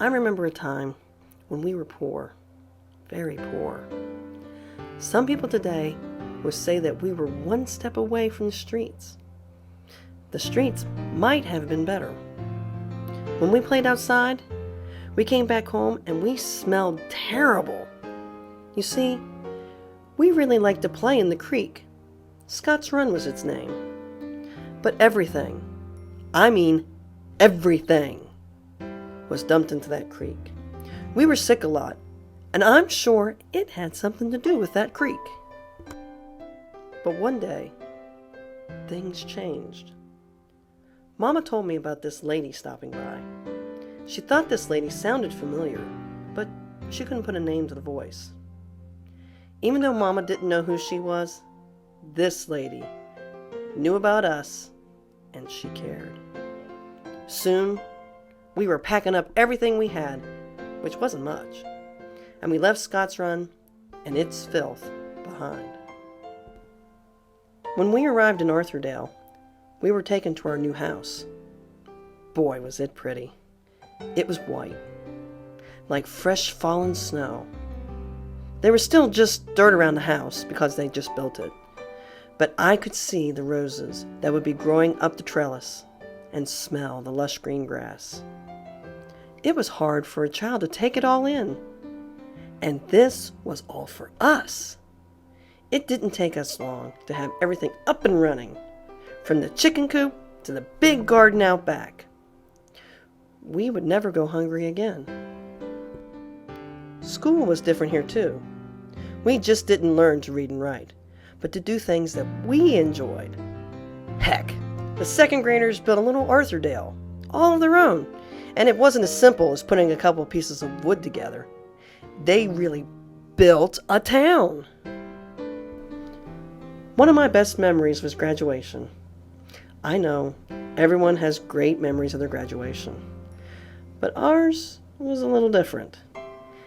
I remember a time when we were poor, very poor. Some people today would say that we were one step away from the streets. The streets might have been better. When we played outside, we came back home and we smelled terrible. You see, we really liked to play in the creek. Scott's Run was its name. But everything, I mean everything, was dumped into that creek. We were sick a lot, and I'm sure it had something to do with that creek. But one day, things changed. Mama told me about this lady stopping by. She thought this lady sounded familiar, but she couldn't put a name to the voice. Even though Mama didn't know who she was, this lady knew about us, and she cared. Soon, we were packing up everything we had, which wasn't much, and we left Scott's Run and its filth behind. When we arrived in Arthurdale, we were taken to our new house. Boy, was it pretty. It was white, like fresh fallen snow. There was still just dirt around the house because they just built it, but I could see the roses that would be growing up the trellis and smell the lush green grass. It was hard for a child to take it all in, and this was all for us. It didn't take us long to have everything up and running, from the chicken coop to the big garden out back. We would never go hungry again. School was different here too. We just didn't learn to read and write, but to do things that we enjoyed. Heck, the second graders built a little Arthurdale, all of their own, and it wasn't as simple as putting a couple pieces of wood together. They really built a town. One of my best memories was graduation. I know everyone has great memories of their graduation, but ours was a little different.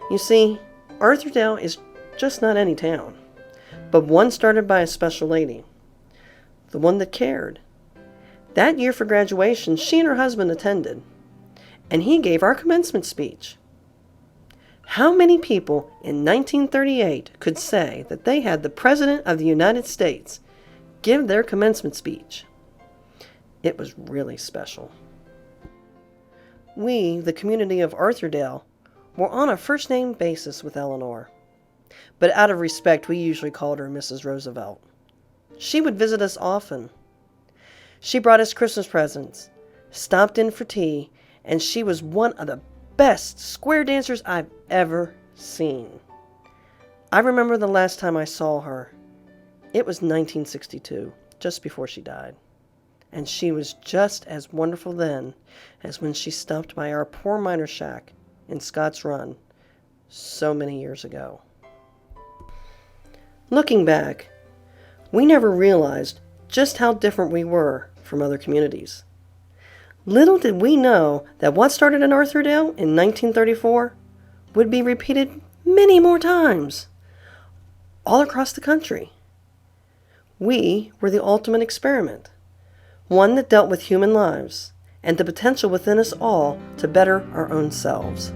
You see, Arthurdale is just not any town, but one started by a special lady, the one that cared. That year for graduation, she and her husband attended, and he gave our commencement speech. How many people in 1938 could say that they had the President of the United States give their commencement speech? It was really special. We, the community of Arthurdale, were on a first-name basis with Eleanor, but out of respect, we usually called her Mrs. Roosevelt. She would visit us often. She brought us Christmas presents, stopped in for tea, and she was one of the best square dancers I've ever seen. I remember the last time I saw her. It was 1962, just before she died. And she was just as wonderful then as when she stopped by our poor miner shack in Scott's Run so many years ago. Looking back, we never realized just how different we were from other communities. Little did we know that what started in Arthurdale in 1934 would be repeated many more times, all across the country. We were the ultimate experiment, one that dealt with human lives and the potential within us all to better our own selves.